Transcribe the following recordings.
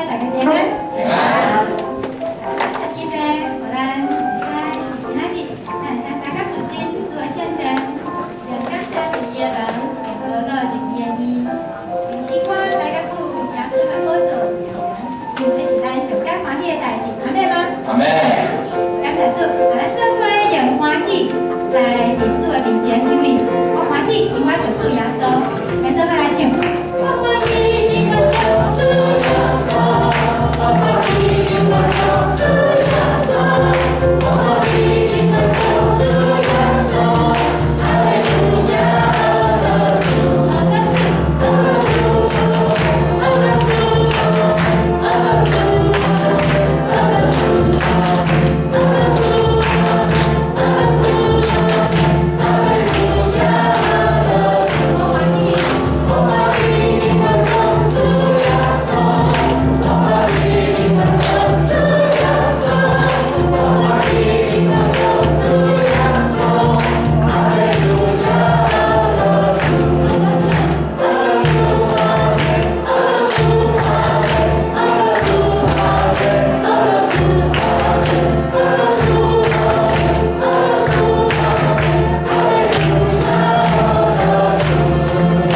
大家平安。平安。今日我咱今仔日，咱三个主经是做宣传，上感谢主耶门，和乐主耶伊，希望大家祝福家姊妹好做，这是咱上感欢喜的代志，阿妹吗？阿妹。感谢主，咱做伙用欢喜来伫主的面前，因为我欢喜，因为我是主耶稣，咱做伙来唱。我欢喜，因为我主耶稣，我欢喜，因为我主耶稣，我欢喜，因为我主耶稣，哈利路亚，阿拉主，阿拉主，阿拉主，阿拉主，阿拉主，阿拉主，阿拉主，阿拉主，哈利路亚，我欢喜，我欢喜，因为我主耶稣，我欢喜，因为我主耶稣，我欢喜，因为我主耶稣，哈利路亚，阿拉主，阿拉主，阿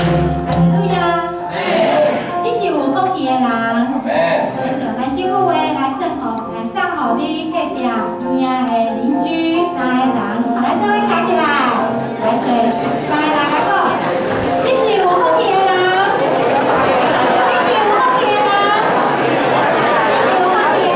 拉主，阿拉主，阿拉主，你是有福气的人，来政府的来送互你隔壁边仔的邻居三个人，来做伙站起来，来说三个人来讲，你是有福气的人，你是有福气的人，你是有福气的人，你是有福气的人。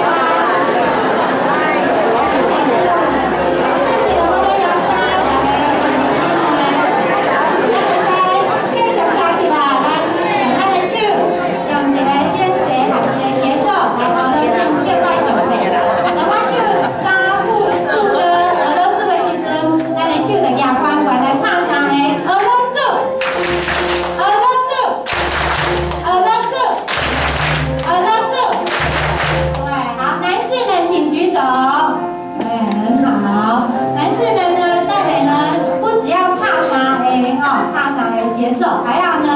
还要呢，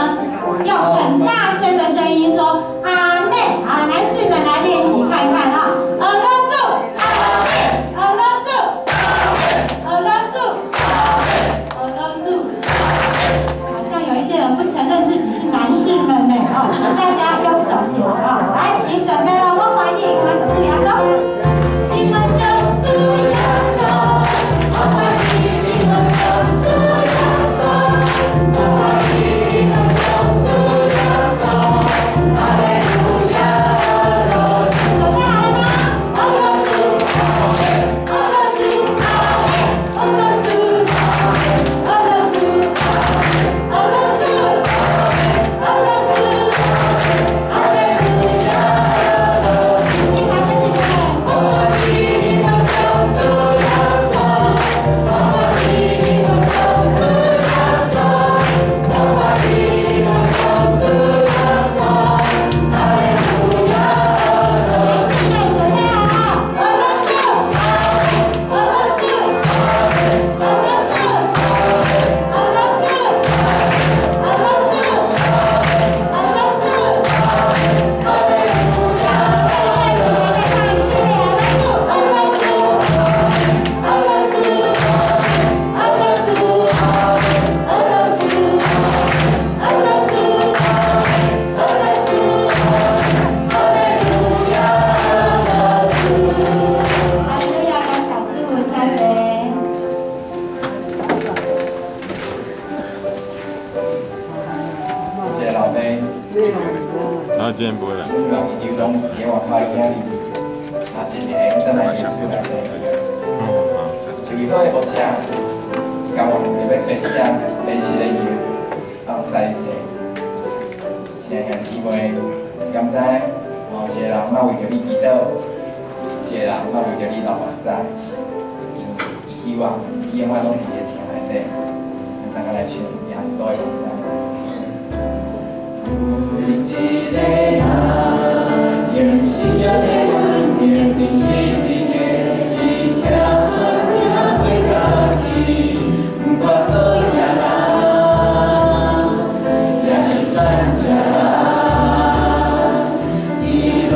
用很大声的声音说阿妹啊，男士们来练习看看啊，耳朵住，耳朵住，耳朵住，耳朵住，好像有一些人不承认自己是男士们呢，请大家要走点啊，来，请准备了，我欢迎我们主耶稣，你们就主耶稣，我欢迎你们就主耶稣，我欢迎。然后今天不会来。有种给我拍影，啊，今年等来演出来的。就伊块无车，甲我特别找一只类似的药，放塞者。现在因为刚才有一个人嘛为着你祈祷，一个人嘛为着你流目屎，伊希望伊永远拢伫个厅内底，咱个来唱耶稣的目屎。一个人，也是有点点的世界，一条条会家己，不好呀啦，也是善家，伊拢。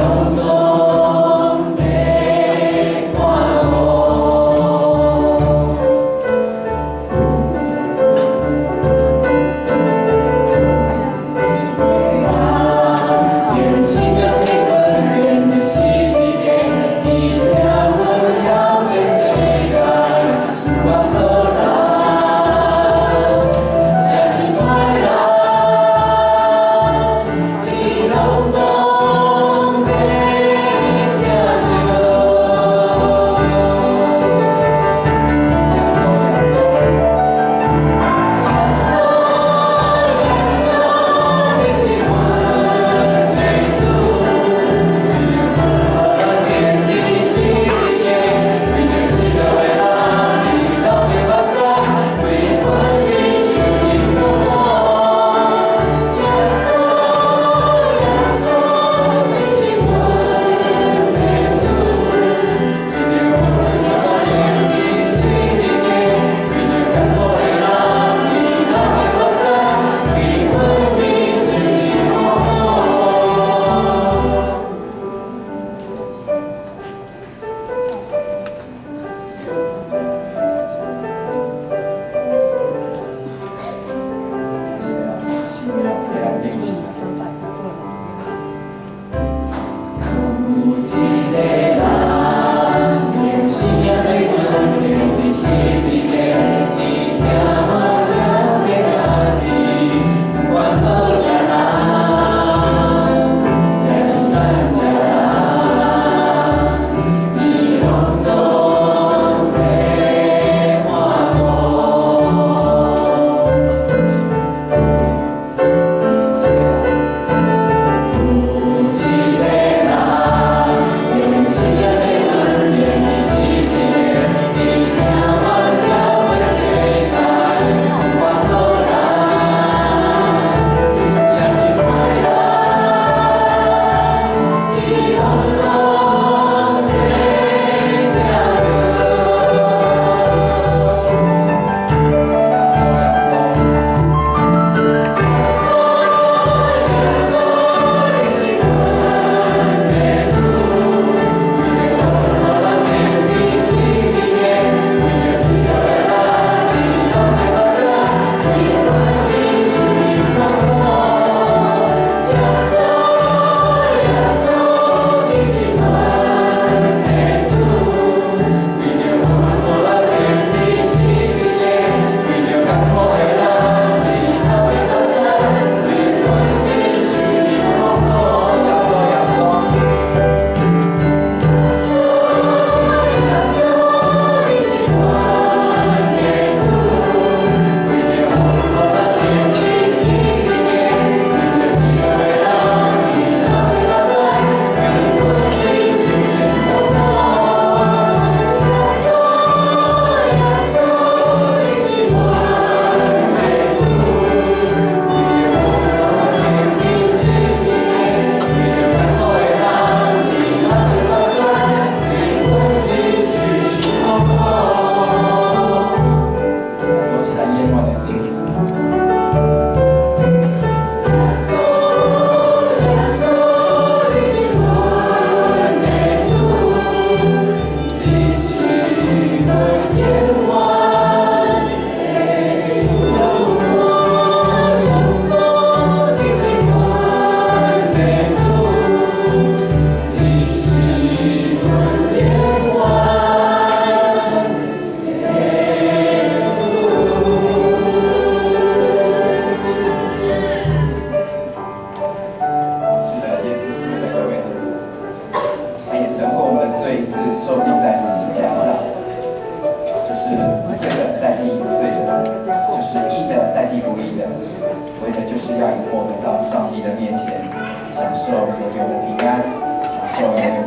们练习。要以我们到上帝的面前，享受永远的平安，享受永远